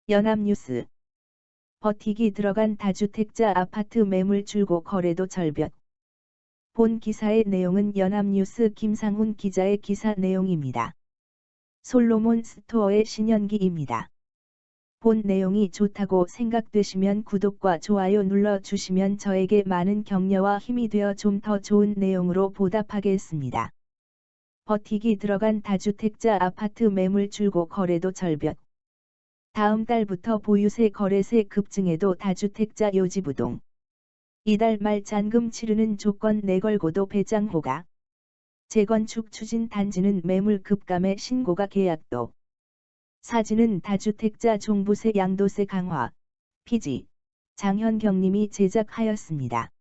연합뉴스. 버티기 들어간 다주택자 아파트 매물 줄고 거래도 절벽. 본 기사의 내용은 연합뉴스 김상훈 기자의 기사 내용입니다. 솔로몬 스토어의 신현기입니다. 본 내용이 좋다고 생각되시면 구독과 좋아요 눌러주시면 저에게 많은 격려와 힘이 되어 좀 더 좋은 내용으로 보답하겠습니다. 버티기 들어간 다주택자 아파트 매물 줄고 거래도 절벽. 다음 달부터 보유세 거래세 급증에도 다주택자 요지부동. 이달 말 잔금 치르는 조건 내걸고도 배당 호가. 재건축 추진 단지는 매물 급감에 신고가 계약도. 사진은 다주택자 종부세 양도세 강화. 피지. 장현경님이 제작하였습니다.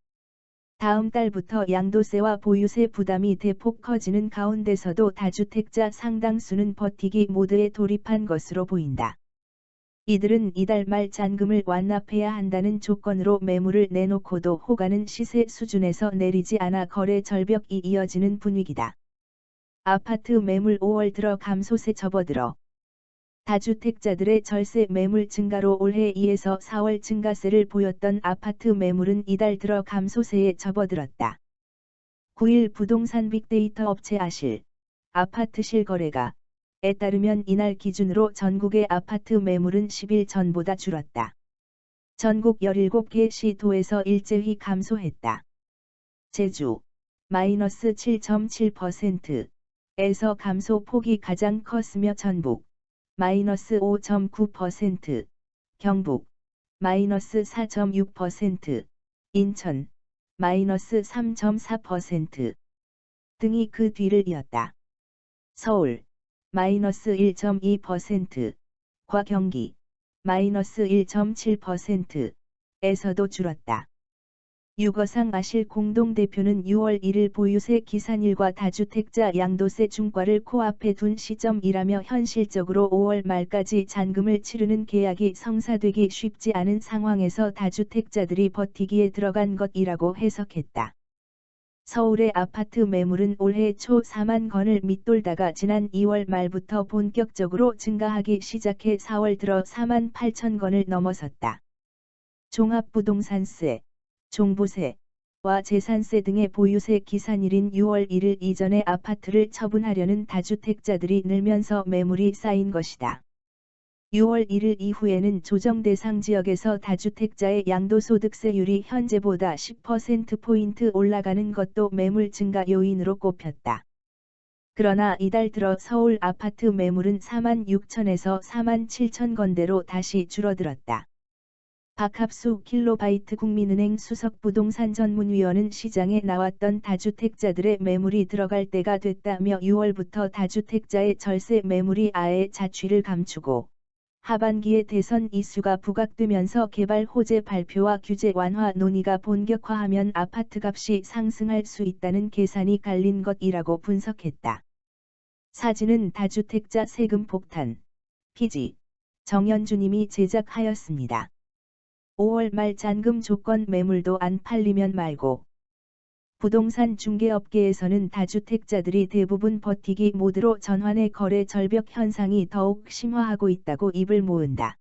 다음 달부터 양도세와 보유세 부담이 대폭 커지는 가운데서도 다주택자 상당수는 버티기 모드에 돌입한 것으로 보인다. 이들은 이달 말 잔금을 완납해야 한다는 조건으로 매물을 내놓고도 호가는 시세 수준에서 내리지 않아 거래 절벽이 이어지는 분위기다. 아파트 매물 5월 들어 감소세 접어들어. 다주택자들의 절세 매물 증가로 올해 2에서 4월 증가세를 보였던 아파트 매물은 이달 들어 감소세에 접어들었다. 9일 부동산 빅데이터 업체 아실, 아파트 실거래가 에 따르면 이날 기준으로 전국의 아파트 매물은 10일 전보다 줄었다. 전국 17개 시도에서 일제히 감소했다. 제주, 마이너스 7.7%, 에서 감소 폭이 가장 컸으며 전북, 마이너스 5.9%, 경북, 마이너스 4.6%, 인천, 마이너스 3.4% 등이 그 뒤를 이었다. 서울, 마이너스 1.2%과 경기, 마이너스 1.7%에서도 줄었다. 유거상 아실 공동대표는 6월 1일 보유세 기산일과 다주택자 양도세 중과를 코앞에 둔 시점이라며 현실적으로 5월 말까지 잔금을 치르는 계약이 성사되기 쉽지 않은 상황에서 다주택자들이 버티기에 들어간 것이라고 해석했다. 서울의 아파트 매물은 올해 초 4만 건을 밑돌다가 지난 2월 말부터 본격적으로 증가하기 시작해 4월 들어 4만 8천 건을 넘어섰다. 종합부동산세, 종부세와 재산세 등의 보유세 기산일인 6월 1일 이전에 아파트를 처분하려는 다주택자들이 늘면서 매물이 쌓인 것이다. 6월 1일 이후에는 조정 대상 지역에서 다주택자의 양도소득세율이 현재보다 10%포인트 올라가는 것도 매물 증가 요인으로 꼽혔다. 그러나 이달 들어 서울 아파트 매물은 4만 6천에서 4만 7천 건대로 다시 줄어들었다. 박합수 킬로바이트 국민은행 수석부동산 전문위원은 시장에 나왔던 다주택자들의 매물이 들어갈 때가 됐다며 6월부터 다주택자의 절세 매물이 아예 자취를 감추고 하반기에 대선 이슈가 부각되면서 개발 호재 발표와 규제 완화 논의가 본격화하면 아파트값이 상승할 수 있다는 계산이 갈린 것이라고 분석했다. 사진은 다주택자 세금 폭탄, 피지, 정연주님이 제작하였습니다. 5월 말 잔금 조건 매물도 안 팔리면 말고. 부동산 중개업계에서는 다주택자들이 대부분 버티기 모드로 전환의 거래 절벽 현상이 더욱 심화하고 있다고 입을 모은다.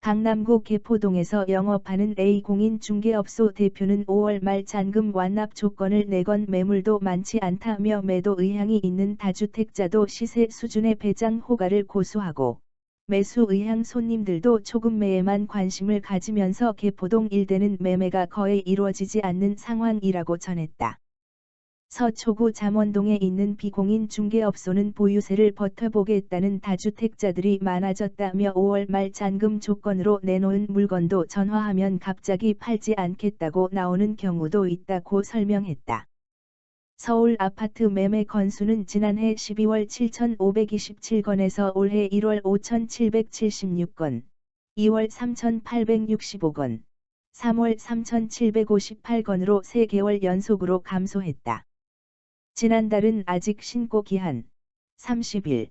강남구 개포동에서 영업하는 A공인 중개업소 대표는 5월 말 잔금 완납 조건을 내건 매물도 많지 않다며 매도 의향이 있는 다주택자도 시세 수준의 배당 호가를 고수하고 매수 의향 손님들도 초급 매에만 관심을 가지면서 개포동 일대는 매매가 거의 이루어지지 않는 상황이라고 전했다. 서초구 잠원동에 있는 비공인 중개업소는 보유세를 버텨보겠다는 다주택자들이 많아졌다며 5월 말 잔금 조건으로 내놓은 물건도 전화하면 갑자기 팔지 않겠다고 나오는 경우도 있다고 설명했다. 서울 아파트 매매 건수는 지난해 12월 7,527건에서 올해 1월 5,776건, 2월 3,865건, 3월 3,758건으로 3개월 연속으로 감소했다. 지난달은 아직 신고 기한 30일이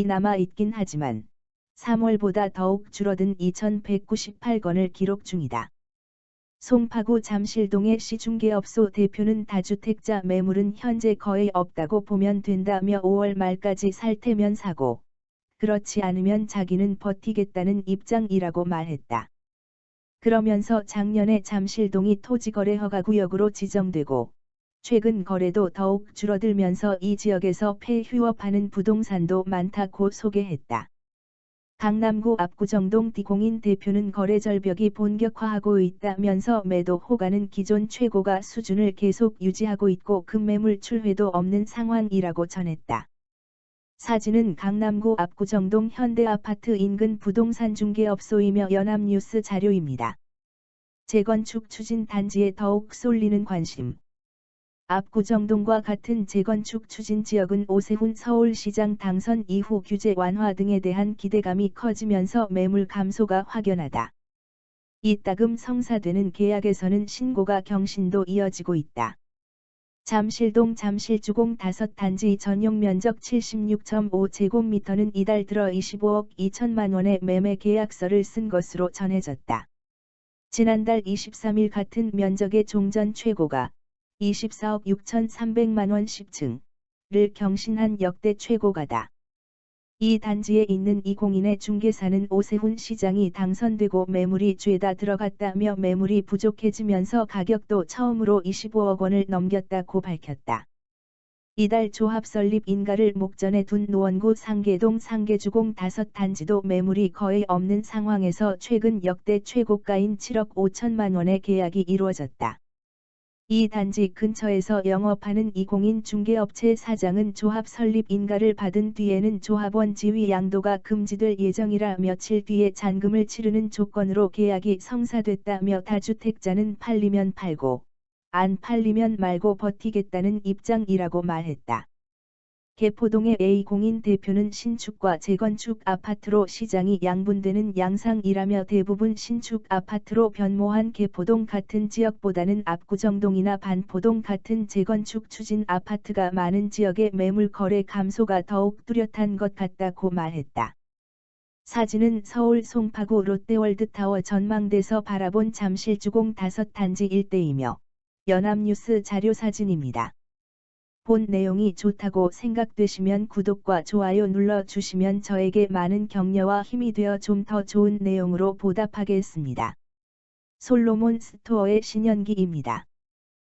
남아 있긴 하지만 3월보다 더욱 줄어든 2,198건을 기록 중이다. 송파구 잠실동의 시중개업소 대표는 다주택자 매물은 현재 거의 없다고 보면 된다며 5월 말까지 살 테면 사고, 그렇지 않으면 자기는 버티겠다는 입장이라고 말했다. 그러면서 작년에 잠실동이 토지거래 허가구역으로 지정되고 최근 거래도 더욱 줄어들면서 이 지역에서 폐휴업하는 부동산도 많다고 소개했다. 강남구 압구정동 디공인 대표는 거래 절벽이 본격화하고 있다면서 매도 호가는 기존 최고가 수준을 계속 유지하고 있고 급매물 출회도 없는 상황이라고 전했다. 사진은 강남구 압구정동 현대아파트 인근 부동산 중개업소이며 연합뉴스 자료입니다. 재건축 추진 단지에 더욱 쏠리는 관심. 압구정동과 같은 재건축 추진 지역은 오세훈 서울시장 당선 이후 규제 완화 등에 대한 기대감이 커지면서 매물 감소가 확연하다. 이따금 성사되는 계약에서는 신고가 경신도 이어지고 있다. 잠실동 잠실주공 5단지 전용 면적 76.5제곱미터는 이달 들어 25억 2천만 원의 매매 계약서를 쓴 것으로 전해졌다. 지난달 23일 같은 면적의 종전 최고가 24억 6,300만 원 10층을 경신한 역대 최고가다. 이 단지에 있는 이 공인의 중개사는 오세훈 시장이 당선되고 매물이 죄다 들어갔다며 매물이 부족해지면서 가격도 처음으로 25억 원을 넘겼다고 밝혔다. 이달 조합 설립 인가를 목전에 둔 노원구 상계동 상계주공 5단지도 매물이 거의 없는 상황에서 최근 역대 최고가인 7억 5천만 원의 계약이 이루어졌다. 이 단지 근처에서 영업하는 이 공인 중개업체 사장은 조합 설립 인가를 받은 뒤에는 조합원 지위 양도가 금지될 예정이라 며칠 뒤에 잔금을 치르는 조건으로 계약이 성사됐다며 다주택자는 팔리면 팔고 안 팔리면 말고 버티겠다는 입장이라고 말했다. 개포동의 A 공인 대표는 신축과 재건축 아파트로 시장이 양분되는 양상이라며 대부분 신축 아파트로 변모한 개포동 같은 지역보다는 압구정동이나 반포동 같은 재건축 추진 아파트가 많은 지역의 매물 거래 감소가 더욱 뚜렷한 것 같다고 말했다. 사진은 서울 송파구 롯데월드타워 전망대에서 바라본 잠실주공 5단지 일대이며 연합뉴스 자료 사진입니다. 본 내용이 좋다고 생각되시면 구독과 좋아요 눌러주시면 저에게 많은 격려와 힘이 되어 좀 더 좋은 내용으로 보답하겠습니다. 솔로몬 스토어의 신현기입니다.